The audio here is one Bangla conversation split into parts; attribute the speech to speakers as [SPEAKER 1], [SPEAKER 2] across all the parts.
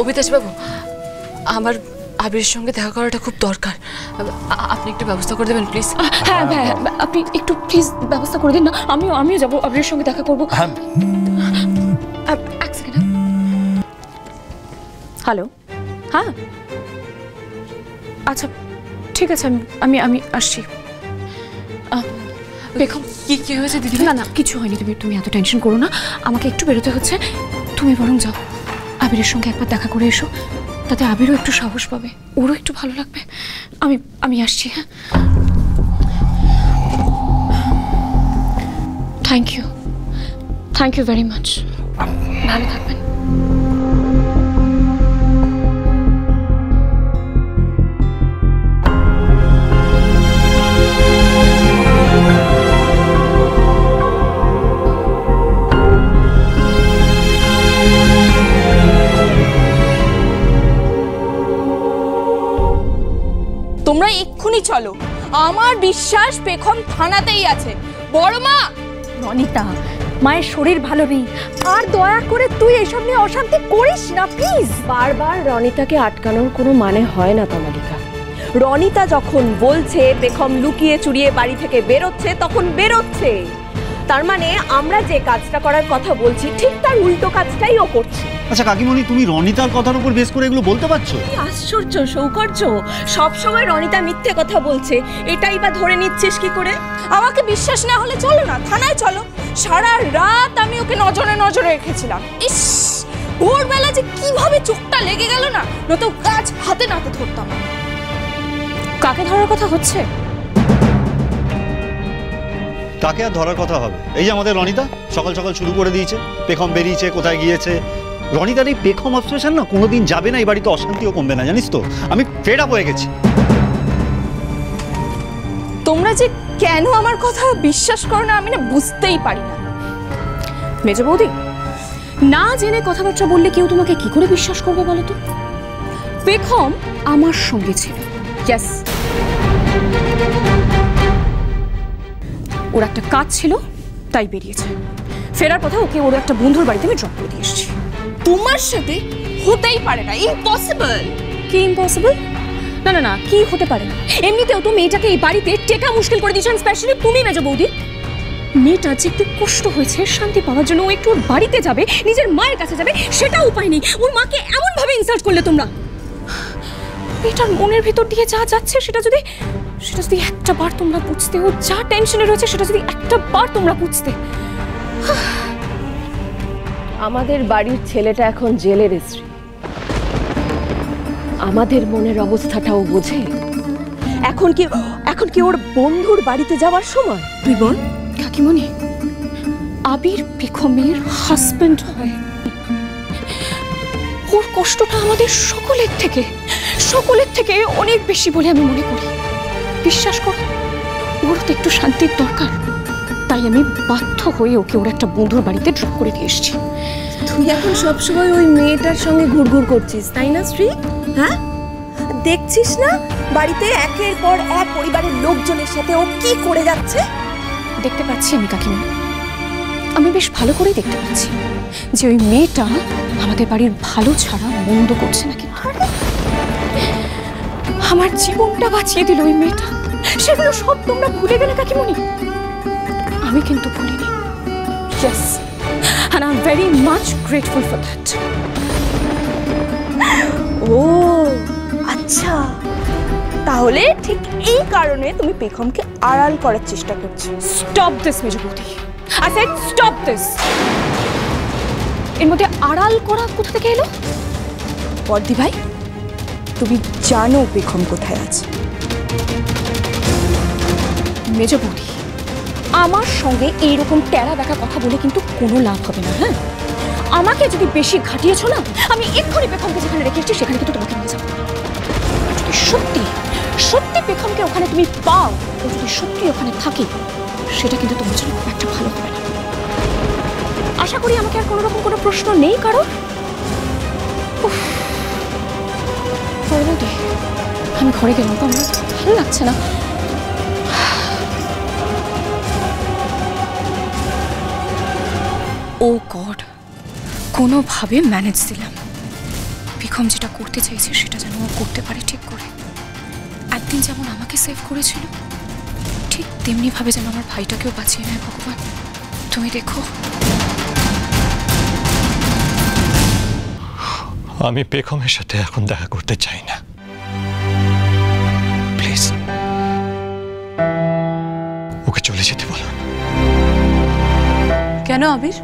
[SPEAKER 1] অবিতাশ বাবু, আমার আবিরের সঙ্গে দেখা করাটা খুব দরকার, আপনি একটু ব্যবস্থা করে দেবেন প্লিজ।
[SPEAKER 2] হ্যাঁ হ্যাঁ, আপনি একটু প্লিজ ব্যবস্থা করে দিন না, আমিও যাবো আবিরের সঙ্গে দেখা করবো। এক সেকেন্ড। হ্যালো, হ্যাঁ আচ্ছা ঠিক আছে, আমি আসছি।
[SPEAKER 1] বেগম কি হয়েছে দিদি?
[SPEAKER 2] না কিছু হয়নি, তুমি এত টেনশন করো না। আমাকে একটু বেরোতে হচ্ছে, তুমি বরং যাও, আবিরের সঙ্গে একবার দেখা করে এসো, তাতে আবিরও একটু সাহস পাবে, ওরও একটু ভালো লাগবে। আমি আসছি। হ্যাঁ, থ্যাংক ইউ ভেরি মাচ, ভালো থাকবেন।
[SPEAKER 3] তোমরা এক্ষুনি চলো, আমার বিশ্বাস পেখম থানাতেই আছে। বড় মা,
[SPEAKER 4] রনিতা, মায়ের শরীর ভালো নেই, আর দয়া করে তুই এসব নিয়ে অশান্তি করিস না প্লিজ।
[SPEAKER 5] বারবার রনিতাকে আটকানোর কোনো মানে হয় না তমালিকা। রনিতা যখন বলছে পেখম লুকিয়ে চুরিয়ে বাড়ি থেকে বেরোচ্ছে, তখন বেরোচ্ছে। তার মানে আমরা যে কাজটা করার কথা বলছি ঠিক তার উল্টো কাজটাই ও করছে।
[SPEAKER 6] আচ্ছা কাকিমণি, তুমি রনিতার কথার উপর বেস করে এগুলো বলতে পারছো?
[SPEAKER 5] কি আশ্চর্য সৌকর্য, সব সময় রনিতা মিথ্যে কথা বলছে, এটাই বা ধরে নিচ্ছিস কি করে?
[SPEAKER 3] আমাকে বিশ্বাস না হলে চলো না, থানায় চলো। সারা রাত আমি ওকে নজরে নজরে রেখেছিলাম। ইস, ভোরবেলা যে কিভাবে চোখটা লেগে গেল না, নয়তো গাছ হাতে নাতে ধরতাম।
[SPEAKER 2] কাকে ধরার কথা হচ্ছে?
[SPEAKER 6] কাকে আর ধরার কথা হবে? এই যে আমাদের রনিতা সকাল সকাল শুরু করে দিয়েছে, পেখম বেরিয়েছে, কোথায় গিয়েছে। রনিতার এই পেখম অবসেশন না কোনোদিন যাবে না, এই বাড়িতে অশান্তিও কমবে না, জানিস তো। আমি ফেড আপ হয়ে গেছি।
[SPEAKER 3] তোমরা যে কেন আমার কথা বিশ্বাস করো না আমি না বুঝতেই পারি না।
[SPEAKER 2] মেজো বৌদি, না জেনে কথাবার্তা বললে কেউ তোমাকে কি করে বিশ্বাস করবে বলো তো? পেখম আমার সঙ্গে ছিল, ইয়েস, ওর একটা কাজ ছিল তাই বেরিয়েছে। ফেরার পথে ওকে ওর একটা বন্ধুর বাড়িতে আমি ড্রপ করে দিয়ে এসেছি।
[SPEAKER 3] তোমার সাথে হতেই পারে না, ইম্পসিবল।
[SPEAKER 2] কি ইম্পসিবল? না কি হতে পারে না? এমনিতেও তো মেয়েটাকে এই বাড়িতে টেকা মুশকিল করে দিয়েছেন, স্পেশালি তুমি মেজো বৌদি। মেয়েটা যে একটু কষ্ট হয়েছে শান্তি পাওয়ার জন্য, ও একটু ওর বাড়িতে যাবে, নিজের মায়ের কাছে যাবে, সেটা উপায় নেই। ওর মাকে এমন ভাবে ইনসাল্ট করলে তোমরা। মেয়েটার মনের ভিতর দিয়ে যা যাচ্ছে সেটা যদি একটা বার তোমরা বুঝতে, ও যা টেনশনে রয়েছে সেটা যদি একটা বার তোমরা বুঝতে।
[SPEAKER 5] আমাদের বাড়ির ছেলেটা এখন জেলের স্ত্রী, আমাদের মনের অবস্থাটাও বোঝে। এখন কি ওর বন্ধুর বাড়িতে যাওয়ার সময়? তুই বল
[SPEAKER 2] কাকিমণি, আবির পেখমের হাজবেন্ড হয়। ওর কষ্টটা আমাদের সকলের থেকে অনেক বেশি বলে আমি মনে করি। বিশ্বাস করো, ওর তো একটু শান্তির দরকার, তাই আমি বাধ্য হয়ে ওকে ওর একটা বন্ধুর বাড়িতে ড্রপ করে দিয়ে এসেছি।
[SPEAKER 5] তুই এখন সবসময় ওই মেয়েটার সঙ্গে ঘুরঘুর করছিস, তাই না শ্রী? হ্যাঁ, দেখছিস না বাড়িতে একের পর এক পরিবারের লোকজনের সাথে ও কি করে যাচ্ছে?
[SPEAKER 2] দেখতে পাচ্ছি আমি কাকিমা, আমি বেশ ভালো করেই দেখতে পাচ্ছি যে ওই মেয়েটা আমাদের বাড়ির ভালো ছাড়া মন্দ করছে না। কিন্তু আমার জীবনটা বাঁচিয়ে দিল ওই মেয়েটা, সেগুলো সব তোমরা ভুলে গেলে কাকিমণি। আমি কিন্তু ভুলিনি। Yes, and I'm very much grateful for that.
[SPEAKER 3] ও আচ্ছা, তাহলে ঠিক এই কারণে তুমি পেখমকে আড়াল করার চেষ্টা করছো।
[SPEAKER 2] Stop this, মেজো বৌদি। I said stop this. এর মধ্যে আড়াল করা কোথা থেকে এলো?
[SPEAKER 3] বর্দি ভাই, তুমি জানো পেখম কোথায় আছে?
[SPEAKER 2] মেজো বৌদি, আমার সঙ্গে এইরকম টেরা দেখা কথা বলে কিন্তু কোনো লাভ হবে না। হ্যাঁ, আমাকে যদি বেশি ঘাটিয়েছো না, আমি এক্ষুনি পেখমকে যেখানে রেখে এসেছি সেখানে কিন্তু তোমাকে নিয়ে যাবো। যদি সত্যি পেখমকে ওখানে তুমি পাও, ও যদি সত্যি ওখানে থাকে, সেটা কিন্তু তোমার জন্য খুব একটা ভালো হবে না। আশা করি আমাকে আর কোনো রকম কোনো প্রশ্ন নেই কারণ। আমি ঘরে গেলাম তো, আমার ভালো লাগছে না। ও গড, কোনোভাবে ম্যানেজ দিলাম। পেখম যেটা করতে চাইছে সেটা যেন ও করতে পারে ঠিক করে। একদিন যেমন আমাকে সেভ করেছিল, ঠিক তেমনি ভাবে যেন আমার ভাইটাকেও বাঁচিয়ে নেয় ভগবান। তুমি দেখো।
[SPEAKER 7] আমি পেখমের সাথে এখন দেখা করতে চাই না, প্লিজ ওকে চলে যেতে বলুন।
[SPEAKER 1] কেন আবির?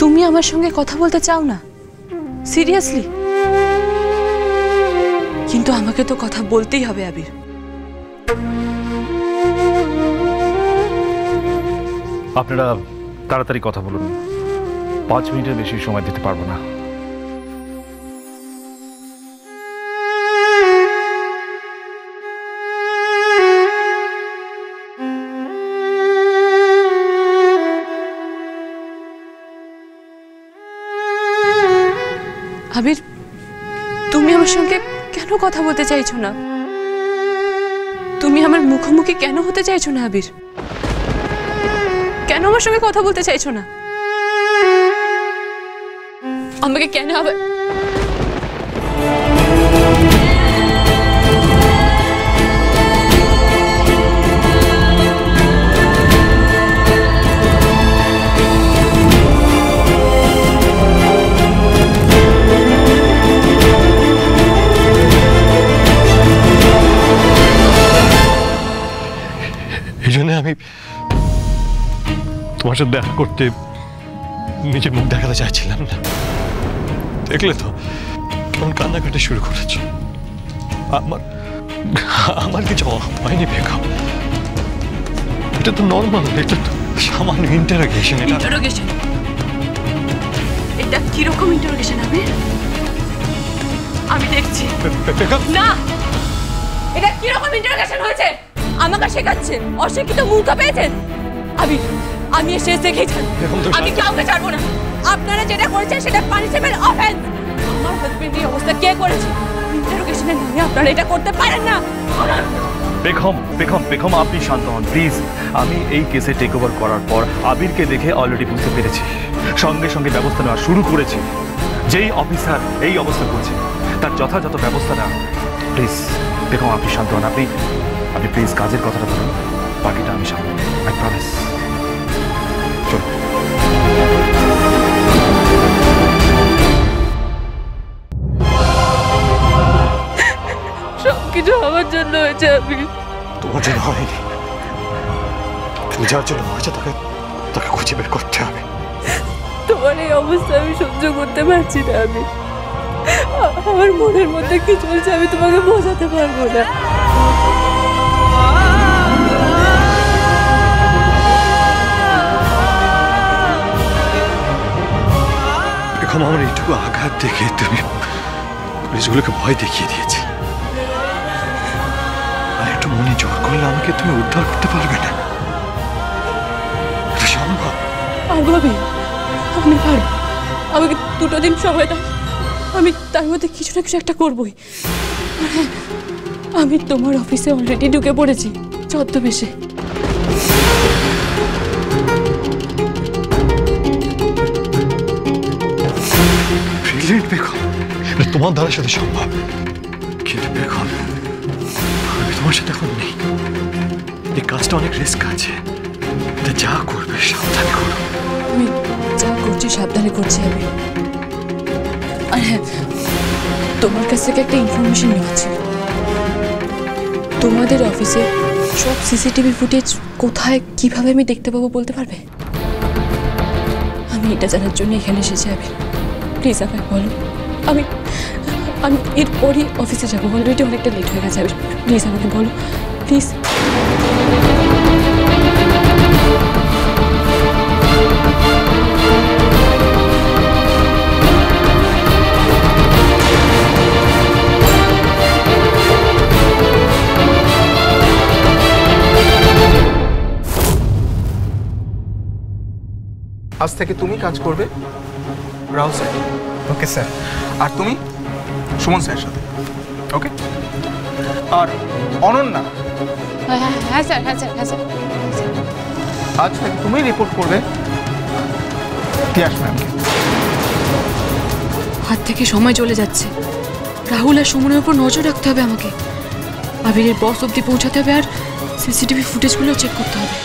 [SPEAKER 1] তুমি আমার সঙ্গে কথা বলতে চাও না? সিরিয়াসলি? কিন্তু আমাকে তো কথা বলতেই হবে আবির।
[SPEAKER 8] আপনারা তাড়াতাড়ি কথা বলুন, 5 মিনিটের বেশি সময় দিতে পারবো না।
[SPEAKER 1] আবির, তুমি আমার সঙ্গে কেন কথা বলতে চাইছো না? তুমি আমার মুখোমুখি কেন হতে চাইছো না আবির? কেন আমার সঙ্গে কথা বলতে চাইছো না? আমাকে কেন আবার
[SPEAKER 7] এই জন্য আমি তোমার সাথে দেখা করতে নিজের মুখ দেখাতে চাইছিলাম না। দেখলে তো কেমন কান্নাকাটি শুরু করেছে। আমার কিছু হয়নি পেখম, এটা তো নর্মাল, এটা তো সামান্য ইন্টারোগেশন।
[SPEAKER 1] ইন্টারোগেশন? এটা কিরকম ইন্টারোগেশন আবির? আমি দেখছি। না, এটা কিরকম ইন্টারোগেশন হয়েছে আমাকে শেখাচ্ছে? অশিক্ষিত মূর্খ পেয়েছেন আবির। আমি এসে দেখেছি, আমি কাউকে ছাড়বো না। আপনারা যেটা করেছেন সেটা পানিশেবল অফেন্স। আমার হাজবেন্ডের অবস্থা কে করেছে? ইন্টারোগেশনের নামে আপনারা এটা করতে পারেন না।
[SPEAKER 8] পেখম আপনি শান্ত হন প্লিজ। আমি এই কেসে টেক ওভার করার পর আবিরকে দেখে অলরেডি বুঝতে পেরেছি, সঙ্গে সঙ্গে ব্যবস্থা নেওয়া শুরু করেছি। যেই অফিসার এই অবস্থা করছে তার যথাযথ ব্যবস্থা নেওয়া। প্লিজ পেখম আপনি শান্ত হন। আপনি প্লিজ কাজের কথাটা বলুন, বাকিটা আমি সামনে, আই প্রমিস। চলুন।
[SPEAKER 1] সবকিছু আমার জন্য হয়েছে আবির।
[SPEAKER 7] তোমার জন্য হয়নি, যার জন্য হয়েছে তাকে খুঁজে বের করতে হবে।
[SPEAKER 1] তোমার এই অবস্থা আমি সহ্য করতে পারছি না। আমি আমার মনের মধ্যে কি চলছে আমি তোমাকে বোঝাতে পারবো না।
[SPEAKER 7] এখন আমার এইটুকু আঘাত দেখে তুমি পুলিশগুলোকে ভয় দেখিয়ে দিয়েছে। আর একটু মনে জোর করলে আমাকে তুমি উদ্ধার করতে পারবে না, এটা সম্ভব?
[SPEAKER 1] পারবো আমি পারবো। আমাকে 2 দিন সময় দাও, আমি তার মধ্যে কিছু না কিছু একটা করবোই। আমি তোমার অফিসে অলরেডি ঢুকে পড়েছি ছদ্মবেশে।
[SPEAKER 7] তোমার দ্বারা সাথে সম্ভব, কিন্তু বেগম আমি তোমার সাথে এখন নেই। এই কাজটা অনেক রিস্ক আছে, যা করবে সাবধানে করো।
[SPEAKER 1] আমি যা করছি সাবধানে করছি আমি। আর হ্যাঁ, তোমার কাছ থেকে একটা ইনফরমেশন নেওয়া ছিল। তোমাদের অফিসে সব সিসিটিভি ফুটেজ কোথায় কিভাবে আমি দেখতে পাবো বলতে পারবে? আমি এটা জানার জন্য এখানে এসেছি আবির। প্লিজ আমাকে বলো। আমি এরপরই অফিসে যাবো, অলরেডি অনেকটা লেট হয়ে গেছে আবির। প্লিজ আমাকে বলো, প্লিজ।
[SPEAKER 9] আজ থেকে তুমি কাজ করবে রাহুল স্যার। Okay sir. আর তুমি সুমন স্যারের সাথে। ওকে। আর অনন্যা,
[SPEAKER 1] হ্যাঁ স্যার, হ্যাঁ স্যার, হ্যাঁ স্যার।
[SPEAKER 9] আজ থেকে তুমি রিপোর্ট করবে তিয়াস ম্যামকে।
[SPEAKER 1] হাত থেকে সময় চলে যাচ্ছে। রাহুল আর সুমনের উপর নজর রাখতে হবে আমাকে। আবিরের বস অব্দি পৌঁছাতে হবে আর সিসিটিভি ফুটেজগুলো চেক করতে হবে।